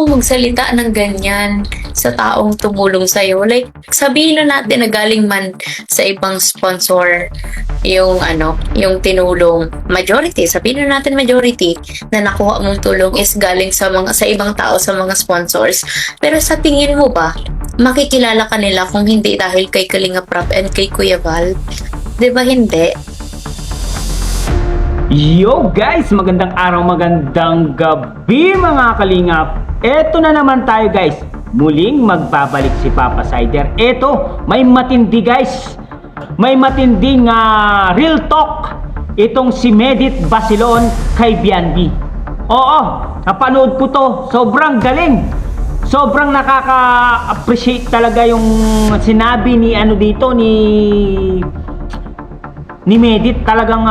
magsalita ng ganyan sa taong tumulong sa'yo. Like, sabihin na natin na galing man sa ibang sponsor yung yung tinulong. Majority, sabihin na natin majority na nakuha mong tulong is galing sa ibang tao, sa mga sponsors. Pero sa tingin mo ba, makikilala ka nila kung hindi dahil kay Kalinga Prab and kay Kuya Val? 'Di ba hindi? Yo guys, magandang araw, magandang gabi mga kalingap. Eto na naman tayo guys, muling magbabalik si Papa Sider. Eto, may matindi guys, may matinding real talk itong si Medit Basilon kay Bianbi. Oo, napanood ko to, sobrang galing. Sobrang nakaka-appreciate talaga yung sinabi ni ni Medit. Talagang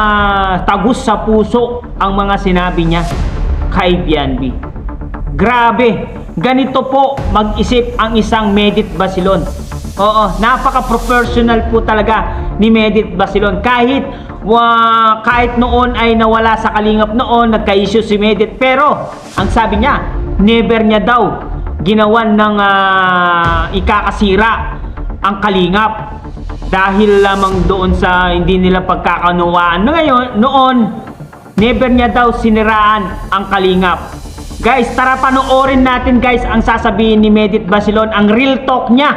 tagus sa puso ang mga sinabi niya kay Bianbi. Grabe, ganito po mag-isip ang isang Medit Basilon. Oo, napaka-professional po talaga ni Medit Basilon. Kahit noon ay nawala sa kalingap noon, nagka-issue si Medit, pero ang sabi niya, never niya daw ginawan ng ikakasira ang kalingap dahil lamang doon sa hindi nila pagkakanawaan. Noon, never niya daw siniraan ang kalingap. Guys, tara panoorin natin guys ang sasabihin ni Medit Basilon, ang real talk niya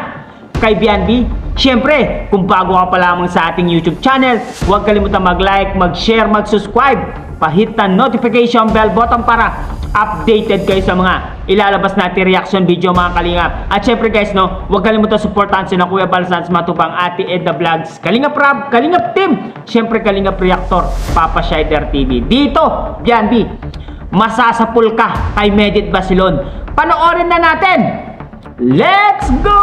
kay Bianbi. Siyempre, kung bago ka pa lamang sa ating YouTube channel, huwag kalimutan mag-like, mag-share, mag-subscribe, pahit na notification bell button para updated kayo sa mga ilalabas natin reaction video mga kalingap. At syempre guys, huwag kalimutan supportahan si Kuya Val Sanz Matubang, Ate Edna Vlogs, Kalingap Prab, Kalingap Team, syempre Kalingap Reactor, Papa Sider TV. Dito, Bianbi, masasapul ka kay Medit Basilon. Panoorin na natin. Let's go!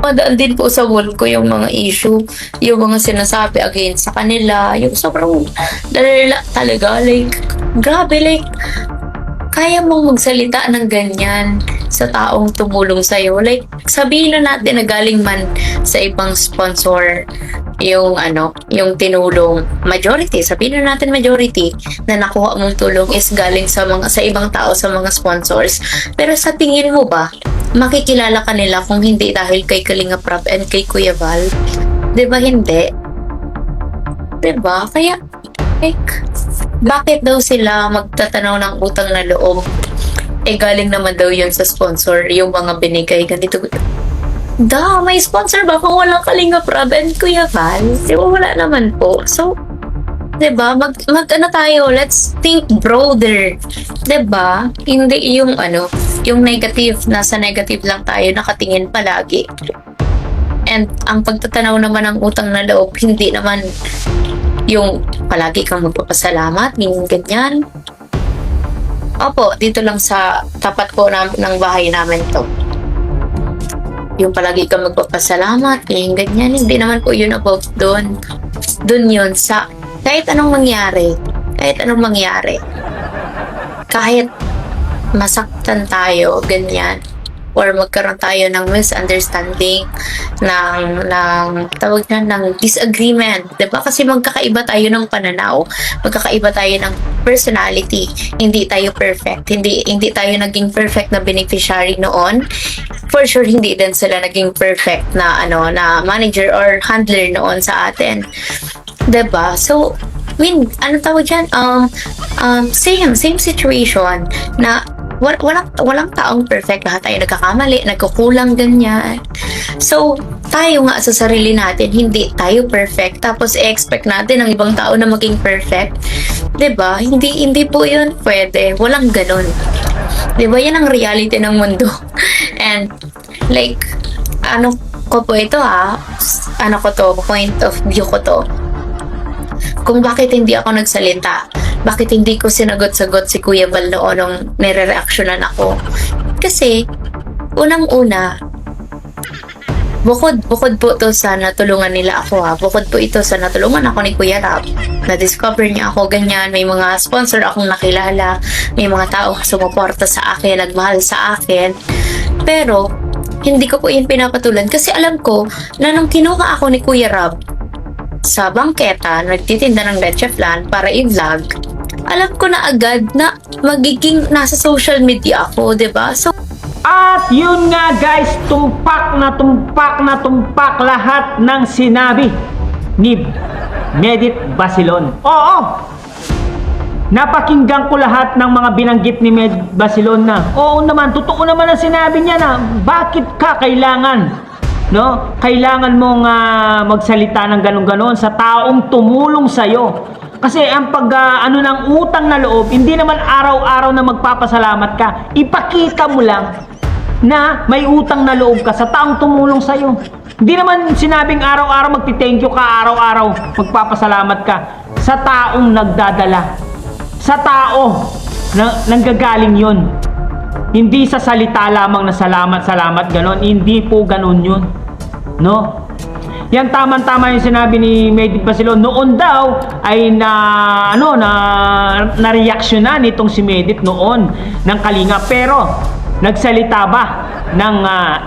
Madaan din po sa wall ko yung mga issue, yung mga sinasabi against sa kanila, yung sobrang dalala talaga, like, grabe, like, kaya mong magsalita ng ganyan sa taong tumulong sa'yo. Like, sabihin na natin na galing man sa ibang sponsor yung yung tinulong. Majority, sabihin na natin majority na nakuha mong tulong is galing sa ibang tao, sa mga sponsors. Pero sa tingin mo ba, makikilala ka nila kung hindi dahil kay Kalinga Prab and kay Kuya Val? 'Di ba hindi? 'Di ba? Kaya, like, bakit daw sila magtatanaw ng utang na loob? Galing naman daw yun sa sponsor, yung mga binigay, ganito. May sponsor ba kung walang Kalinga Prab and Kuya Val? Di ba wala naman po? So, diba, tayo, let's think broader. Diba? Hindi yung negative, nasa negative lang tayo nakatingin palagi. And ang pagtatanaw naman ng utang na loob, hindi naman yung palagi kang magpapasalamat, ganyan. Opo, dito lang sa tapat po ng bahay namin to. Yung palagi kang magpapasalamat, ganyan, hindi naman po yun about doon. Doon yun sa kahit anong mangyari, kahit masaktan tayo, ganyan, or magkaroon tayo ng misunderstanding, ng disagreement, diba? Kasi magkakaiba tayo ng pananaw, magkakaiba tayo ng personality, hindi tayo perfect, hindi tayo naging perfect na beneficiary noon. For sure, hindi din sila naging perfect na na manager or handler noon sa atin. Diba? So, same situation na walang taong perfect, lahat tayo nagkakamali, nagkukulang, ganyan. So, tayo nga sa sarili natin, hindi tayo perfect, tapos i-expect natin ang ibang tao na maging perfect. 'Di ba? Hindi po 'yun pwede. Walang ganun. 'Di ba? Yan ang reality ng mundo. And like, point of view ko to. Kung bakit hindi ako nagsalita, bakit hindi ko sinagot-sagot si Kuya Val noon nung nire-reactionan ako. Kasi, unang-una, bukod po to sa natulungan nila ako bukod po ito sa natulungan ako ni Kuya Rab, na-discover niya ako, ganyan, may mga sponsor akong nakilala, may mga tao sumuporta sa akin, nagmahal sa akin. Pero, hindi ko po yun pinapatulan kasi alam ko na nung kinuha ako ni Kuya Rab sa bangketa, nagtitinda ng leche flan para i-vlog, alam ko na agad na magiging nasa social media ako, 'di ba? So, At yun nga guys, tumpak lahat ng sinabi ni Medit Basilon. Oo, napakinggan ko lahat ng mga binanggit ni Medit Basilon na oo naman, totoo naman ang sinabi niya na bakit ka kailangan mong magsalita ng ganon-ganon sa taong tumulong sa'yo. Kasi ang ng utang na loob, hindi naman araw-araw na magpapasalamat ka. Ipakita mo lang na may utang na loob ka sa taong tumulong sa'yo. Hindi naman sinabing araw-araw magti-thank you ka, araw-araw magpapasalamat ka sa taong nagdadala. Sa tao na nanggagaling yun. Hindi sa salita lamang na salamat, ganon. Hindi po ganon yun. No? Yan tama-tama yung sinabi ni Medit Basilon. Noon daw ay na-reaksyonan itong si Medit noon ng Kalingap. Pero nagsalita ba ng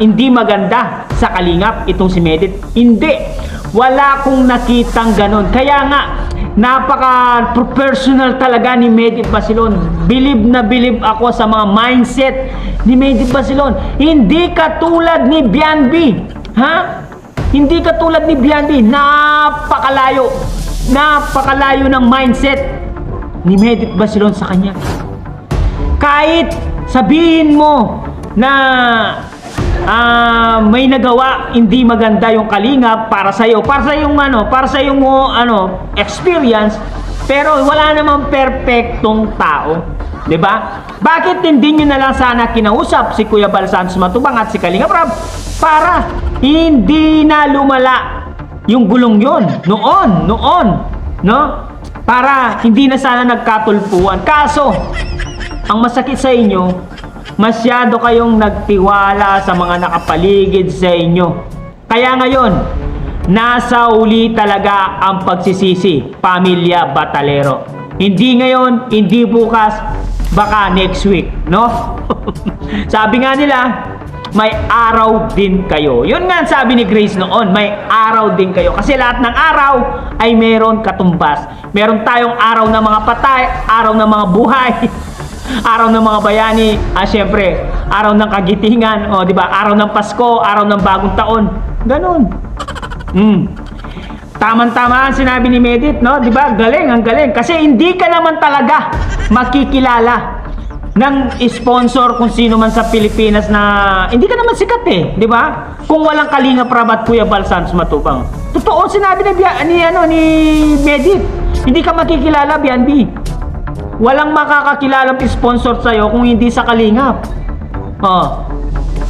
hindi maganda sa Kalingap itong si Medit? Hindi. Wala akong nakitang ganon. Kaya nga, napaka-personal talaga ni Medit Basilon. Bilib na bilib ako sa mga mindset ni Medit Basilon. Hindi katulad ni Bianbi. Ha? Hindi katulad ni Bianbi. Napakalayo ng mindset ni Medit Basilon sa kanya. Kahit sabihin mo na may nagawa hindi maganda yung Kalingap para sa iyo, para sa yung experience, pero wala namang perpektong tao, 'di ba? Bakit hindi niyo na lang sana kinausap si Kuya Bal Santos Matubang at si Kalingap Rab para hindi na lumala yung gulong yon noon, no? Para hindi na sana nagkatulpuan. Kaso ang masakit sa inyo, masyado kayong nagtiwala sa mga nakapaligid sa inyo. Kaya ngayon, nasa uli talaga ang pagsisisi, Pamilya Batalero. Hindi ngayon, hindi bukas, baka next week, no? Sabi nga nila, may araw din kayo. Yun nga sabi ni Grace noon, may araw din kayo. Kasi lahat ng araw ay meron katumbas. Meron tayong araw ng mga patay, araw ng mga buhay, araw ng mga bayani, syempre, araw ng kagitingan, di ba? Araw ng Pasko, araw ng bagong taon. Ganon. Tama-tama ang sinabi ni Medit, no? Di ba? Galing, ang galing. Kasi hindi ka naman talaga makikilala ng sponsor kung sino man sa Pilipinas na hindi ka naman sikat di ba? Kung walang Kalingap Rab at Kuya Bal Santos Matubang. Totoo sinabi ni Medit. Hindi ka makikilala, Bianbi. Walang makakakilalang sponsor sa'yo kung hindi sa Kalingap.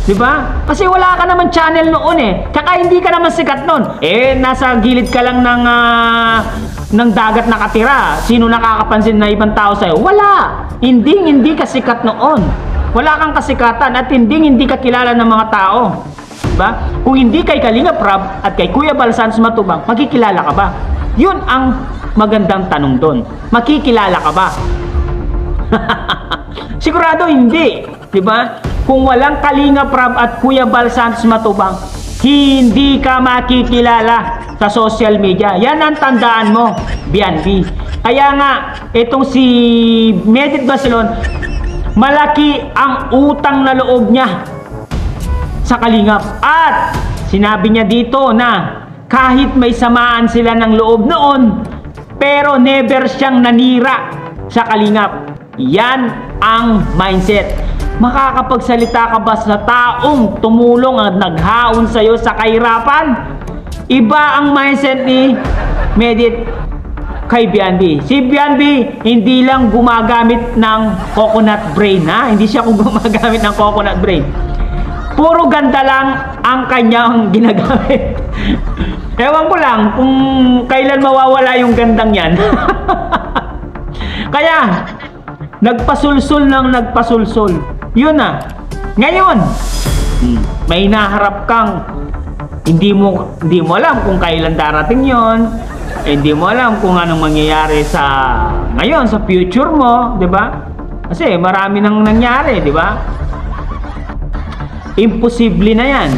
Di ba? Kasi wala ka naman channel noon Kaka hindi ka naman sikat noon. Nasa gilid ka lang ng dagat nakatira. Sino nakakapansin na ibang tao sa'yo? Wala. Hindi ka sikat noon. Wala kang kasikatan at hindi ka kilala ng mga tao. Diba? Kung hindi kay Kalingap Rab at kay Kuya Bal Santos Matubang, makikilala ka ba? Yun ang magandang tanong doon. Makikilala ka ba? Sigurado hindi. Diba? Kung walang Kalingap Rab at Kuya Bal Santos Matubang, hindi ka makikilala sa social media. Yan ang tandaan mo, Bianbi. Kaya nga, itong si Medit Basilon, malaki ang utang na loob niya sa Kalingap. At sinabi niya dito na kahit may samaan sila ng loob noon, pero never siyang nanira sa Kalingap. Yan ang mindset. Makakapagsalita ka ba sa taong tumulong at naghaon sa'yo sa kahirapan? Iba ang mindset ni Medit kay Bianbi. Si Bianbi hindi lang gumagamit ng coconut brain, Hindi siya gumagamit ng coconut brain. Puro ganda lang ang kanyang ginagamit. Ewan ko lang kung kailan mawawala yung gandang yan. Kaya, nagpasulsul ng nagpasulsul. Yun na. Ngayon, may naharap kang hindi mo alam kung kailan darating yon. Hindi mo alam kung anong mangyayari ngayon, sa future mo, di ba? Kasi marami nang nangyari, di ba? Imposible na yan.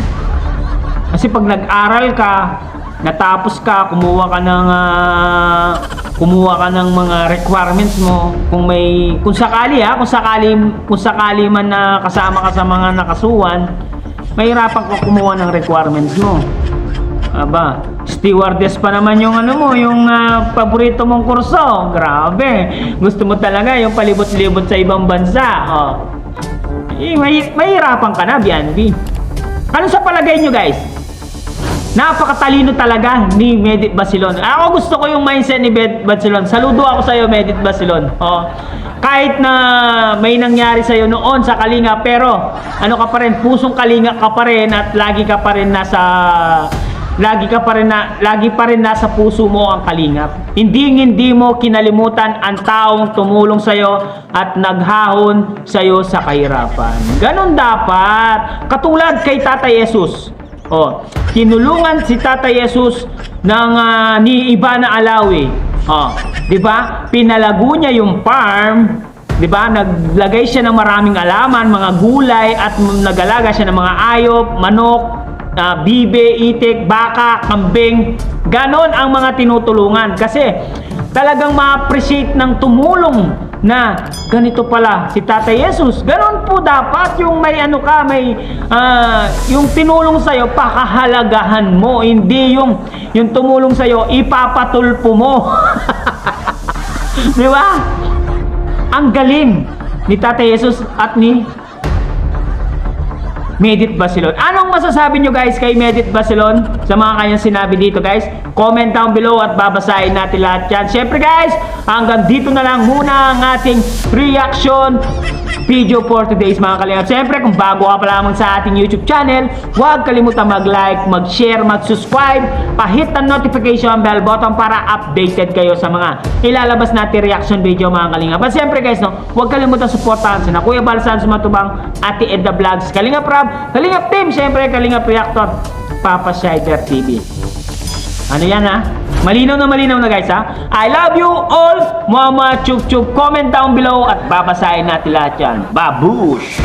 Kasi pag nag-aral ka, natapos ka, kumuha ka ng mga requirements mo. Kung sakali man na kasama ka sa mga nakasuhan, mahirapan ka kumuha ng requirements mo. Aba, stewardess pa naman yung yung paborito mong kurso. Grabe. Gusto mo talaga yung palibot-libot sa ibang bansa. Oh. Mahirapan ka na, Bianbi. Ano sa palagay nyo, guys? Napakatalino talaga ni Medit Basilon. Ako gusto ko yung mindset ni Medit Basilon. Saludo ako sa iyo, Medit Basilon. Oh. Kahit na may nangyari sa iyo noon sa Kalinga, pero ano ka pa rin, pusong Kalinga ka pa rin at lagi pa rin nasa puso mo ang Kalingap. Hindi mo kinalimutan ang taong tumulong sa iyo at naghahon sa iyo sa kahirapan. Ganon dapat. Katulad kay Tatay Jesus. Oh, tinulungan si Tatay Jesus ni Ivana Alawi. Oh, 'di ba? Pinalago niya yung farm, 'di ba? Naglagay siya ng maraming alaman, mga gulay at nagalaga siya ng mga ayop, manok, bibe, itik, baka, kambing. Ganon ang mga tinutulungan kasi talagang ma-appreciate ng tumulong na ganito pala si Tatay Jesus. Ganon po dapat yung yung tinulong sa'yo, pakahalagahan mo. Hindi yung tumulong sa'yo, ipapatulpo mo. Di ba? Ang galing ni Tatay Jesus at ni Medit Basilon. Anong masasabi nyo guys kay Medit Basilon sa mga kanyang sinabi dito guys? Comment down below at babasahin natin lahat yan. Siyempre guys, hanggang dito na lang muna ang ating reaction video for today's mga kalingap. Siyempre kung bago ka pa lamang sa ating YouTube channel, huwag kalimutan mag-like, mag-share, mag-subscribe, pahit ang notification bell button para updated kayo sa mga ilalabas natin reaction video mga kalingap. At siyempre guys, huwag kalimutan supportahan sa Kuya Balsan Sumatubang, Ate Edda Vlogs, Kalingap Rab, Kalingap Team, siyempre Kalingap Reactor, Papa Shider TV. Ano yan ha? Malinaw na guys ha? I love you all, Mama Chup Chup. Comment down below at babasahin natin lahat yan. Babush!